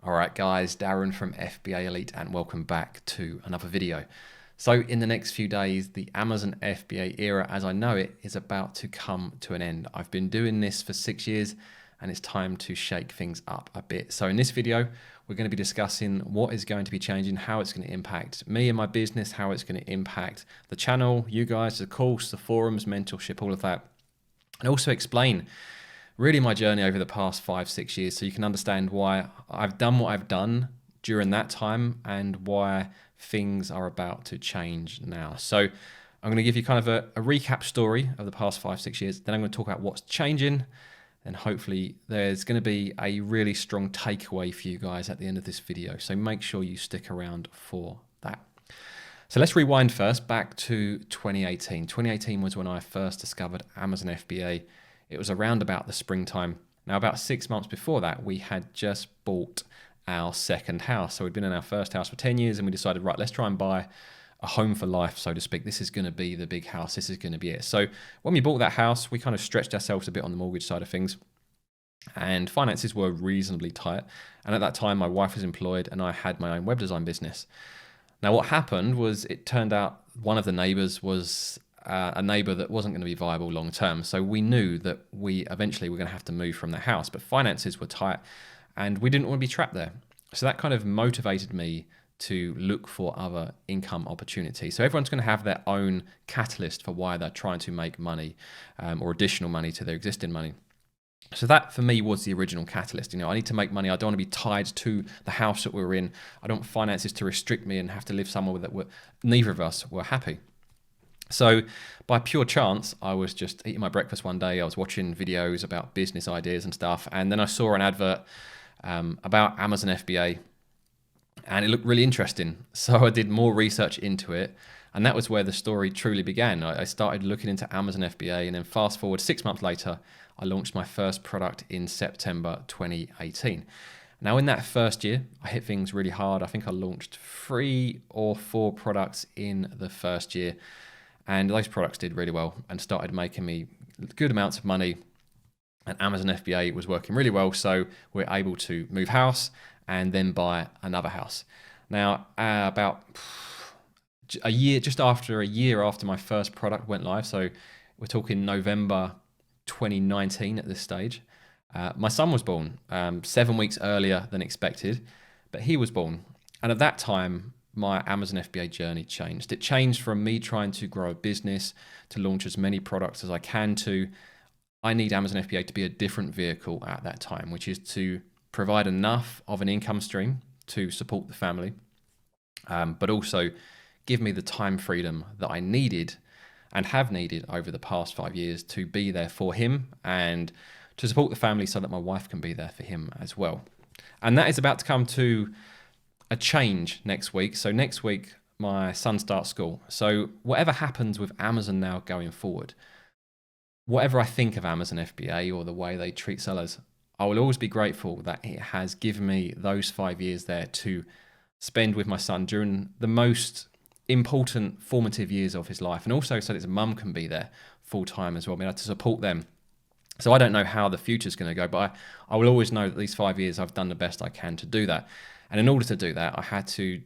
All right, guys, Darren from FBA Elite, and welcome back to another video. So in the next few days, the Amazon FBA era, as I know it, is about to come to an end. I've been doing this for 6 years, and it's time to shake things up a bit. So in this video, we're going to be discussing what is going to be changing, how it's going to impact me and my business, how it's going to impact the channel, you guys, the course, the forums, mentorship, all of that. And also explain really my journey over the past 5-6 years, so you can understand why I've done what I've done during that time and why things are about to change now. So I'm going to give you kind of a recap story of the past 5-6 years. Then I'm going to talk about what's changing, and hopefully there's going to be a really strong takeaway for you guys at the end of this video. So make sure you stick around for that. So let's rewind first back to 2018. 2018 was when I first discovered Amazon FBA. It was around about the springtime. Now, about 6 months before that, we had just bought our second house. So we'd been in our first house for 10 years and we decided, right, let's try and buy a home for life, so to speak. This is going to be the big house. This is going to be it. So when we bought that house, we kind of stretched ourselves a bit on the mortgage side of things, and finances were reasonably tight. And at that time, my wife was employed and I had my own web design business. Now, what happened was it turned out one of the neighbors was a neighbor that wasn't going to be viable long term. So we knew that we eventually were going to have to move from the house, but finances were tight and we didn't want to be trapped there. So that kind of motivated me to look for other income opportunities. So everyone's going to have their own catalyst for why they're trying to make money or additional money to their existing money. So that for me was the original catalyst. You know, I need to make money. I don't want to be tied to the house that we're in. I don't want finances to restrict me and have to live somewhere that neither of us were happy. So by pure chance, I was just eating my breakfast one day. I was watching videos about business ideas and stuff. And then I saw an advert about Amazon FBA and it looked really interesting. So I did more research into it. And that was where the story truly began. I started looking into Amazon FBA, and then fast forward 6 months later, I launched my first product in September 2018. Now in that first year, I hit things really hard. I think I launched 3 or 4 products in the first year. And those products did really well and started making me good amounts of money. And Amazon FBA was working really well. So we're able to move house and then buy another house. Now, about a year, just after a year after my first product went live, so we're talking November 2019 at this stage, my son was born 7 weeks earlier than expected, but he was born. And at that time, my Amazon FBA journey changed. It changed from me trying to grow a business to launch as many products as I can to, I need Amazon FBA to be a different vehicle at that time, which is to provide enough of an income stream to support the family, but also give me the time freedom that I needed and have needed over the past 5 years to be there for him and to support the family so that my wife can be there for him as well. And that is about to come to a change next week. So next week, my son starts school. So whatever happens with Amazon now going forward, whatever I think of Amazon FBA or the way they treat sellers, I will always be grateful that it has given me those 5 years there to spend with my son during the most important formative years of his life, and also so that his mum can be there full time as well, being able to support them. So I don't know how the future is going to go, but I will always know that these 5 years I've done the best I can to do that. And in order to do that, I had to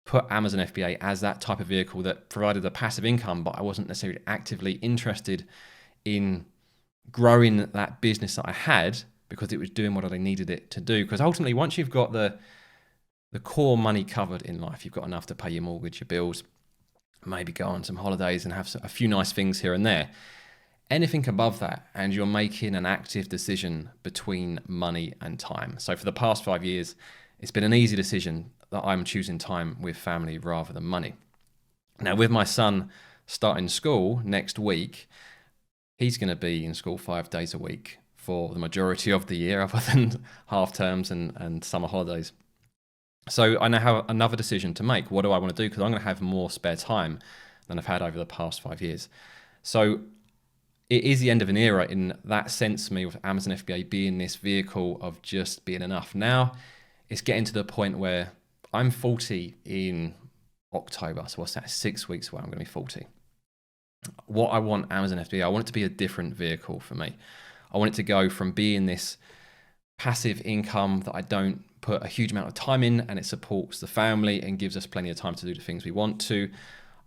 put Amazon FBA as that type of vehicle that provided a passive income, but I wasn't necessarily actively interested in growing that business that I had because it was doing what I needed it to do. Because ultimately, once you've got the core money covered in life, you've got enough to pay your mortgage, your bills, maybe go on some holidays and have a few nice things here and there. Anything above that, and you're making an active decision between money and time. So for the past 5 years, it's been an easy decision that I'm choosing time with family rather than money. Now, with my son starting school next week, he's going to be in school 5 days a week for the majority of the year, other than half terms and summer holidays. So I now have another decision to make. What do I want to do? Because I'm going to have more spare time than I've had over the past 5 years. So it is the end of an era in that sense for me, with Amazon FBA being this vehicle of just being enough. Now it's getting to the point where I'm 40 in October. So what's that? 6 weeks away, I'm going to be 40. What I want Amazon FBA, I want it to be a different vehicle for me. I want it to go from being this passive income that I don't put a huge amount of time in, and it supports the family and gives us plenty of time to do the things we want to.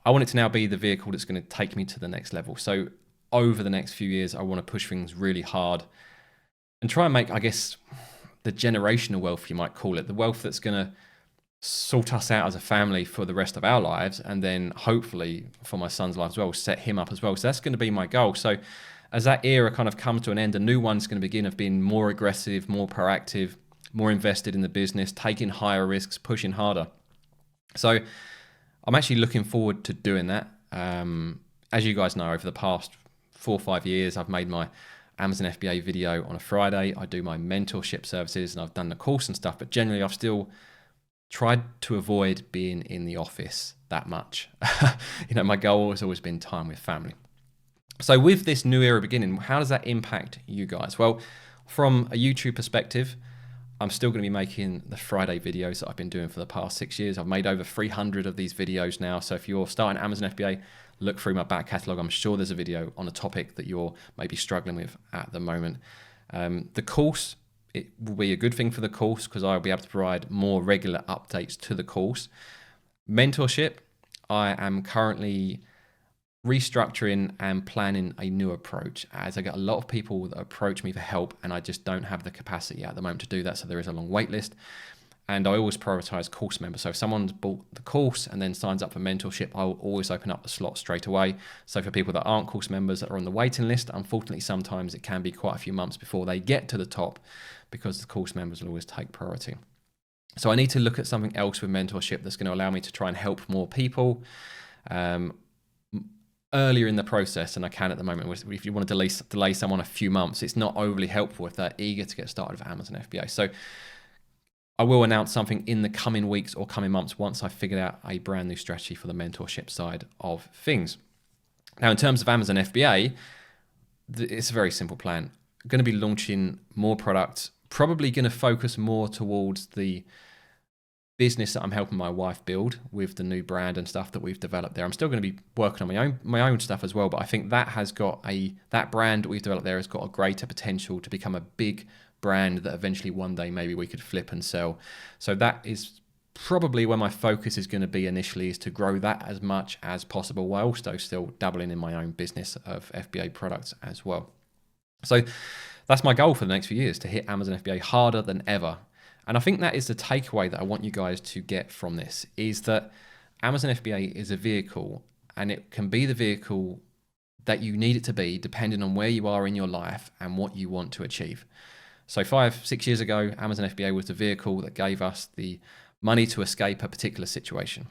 I want it to now be the vehicle that's going to take me to the next level. So over the next few years, I want to push things really hard and try and make, I guess, the generational wealth, you might call it, the wealth that's going to sort us out as a family for the rest of our lives, and then hopefully for my son's life as well, set him up as well. So that's going to be my goal. So as that era kind of comes to an end, a new one's going to begin of being more aggressive, more proactive, more invested in the business, taking higher risks, pushing harder. So I'm actually looking forward to doing that. As you guys know, over the past 4 or 5 years, I've made my Amazon FBA video on a Friday. I do my mentorship services and I've done the course and stuff, but generally I've still tried to avoid being in the office that much. My goal has always been time with family. So with this new era beginning, how does that impact you guys? Well, from a YouTube perspective, I'm still going to be making the Friday videos that I've been doing for the past 6 years. I've made over 300 of these videos now. So if you're starting Amazon FBA, look through my back catalog. I'm sure there's a video on a topic that you're maybe struggling with at the moment. The course, it will be a good thing for the course because I'll be able to provide more regular updates to the course. Mentorship, I am currently restructuring and planning a new approach, as I get a lot of people that approach me for help and I just don't have the capacity at the moment to do that. So there is a long wait list, and I always prioritize course members. So if someone's bought the course and then signs up for mentorship, I will always open up the slot straight away. So for people that aren't course members that are on the waiting list, unfortunately, sometimes it can be quite a few months before they get to the top because the course members will always take priority. So I need to look at something else with mentorship that's going to allow me to try and help more people earlier in the process than I can at the moment. If you want to delay someone a few months, it's not overly helpful if they're eager to get started with Amazon FBA. So I will announce something in the coming weeks or coming months once I've figured out a brand new strategy for the mentorship side of things. Now, in terms of Amazon FBA, it's a very simple plan. I'm going to be launching more products, probably going to focus more towards the business that I'm helping my wife build with the new brand and stuff that we've developed there. I'm still going to be working on my own stuff as well, but I think that that brand that we've developed there has got a greater potential to become a big brand that eventually one day maybe we could flip and sell. So that is probably where my focus is going to be initially, is to grow that as much as possible while also still dabbling in my own business of FBA products as well. So that's my goal for the next few years, to hit Amazon FBA harder than ever. And I think that is the takeaway that I want you guys to get from this, is that Amazon FBA is a vehicle, and it can be the vehicle that you need it to be depending on where you are in your life and what you want to achieve. So 5-6 years ago, Amazon FBA was the vehicle that gave us the money to escape a particular situation.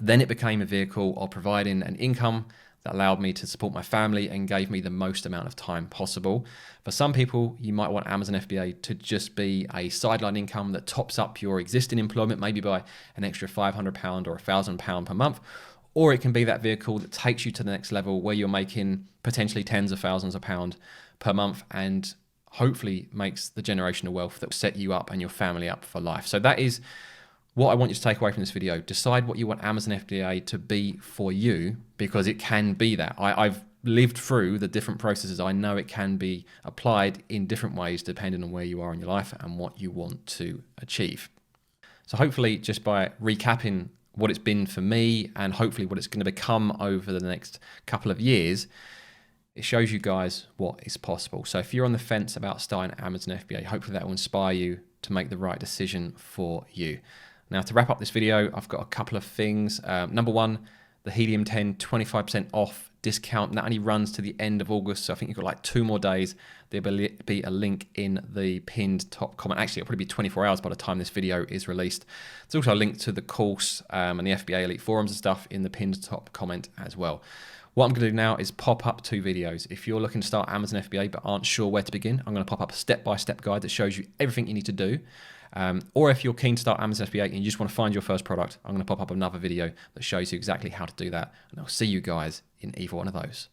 Then it became a vehicle of providing an income that allowed me to support my family and gave me the most amount of time possible. For some people, you might want Amazon FBA to just be a sideline income that tops up your existing employment, maybe by an extra £500 or £1,000 per month. Or it can be that vehicle that takes you to the next level where you're making potentially tens of thousands of pounds per month and hopefully makes the generational wealth that will set you up and your family up for life. So that is what I want you to take away from this video. Decide what you want Amazon FBA to be for you, because it can be that. I've lived through the different processes. I know it can be applied in different ways depending on where you are in your life and what you want to achieve. So hopefully, just by recapping what it's been for me and hopefully what it's going to become over the next couple of years, it shows you guys what is possible. So if you're on the fence about starting Amazon FBA, hopefully that will inspire you to make the right decision for you. Now, to wrap up this video, I've got a couple of things. Number one, the Helium 10 25% off discount. That only runs to the end of August, so I think you've got like 2 more days. There'll be a link in the pinned top comment. Actually, it'll probably be 24 hours by the time this video is released. There's also a link to the course and the FBA Elite forums and stuff in the pinned top comment as well. What I'm going to do now is pop up 2 videos. If you're looking to start Amazon FBA but aren't sure where to begin, I'm going to pop up a step-by-step guide that shows you everything you need to do. Or if you're keen to start Amazon FBA and you just want to find your first product, I'm going to pop up another video that shows you exactly how to do that. And I'll see you guys in either one of those.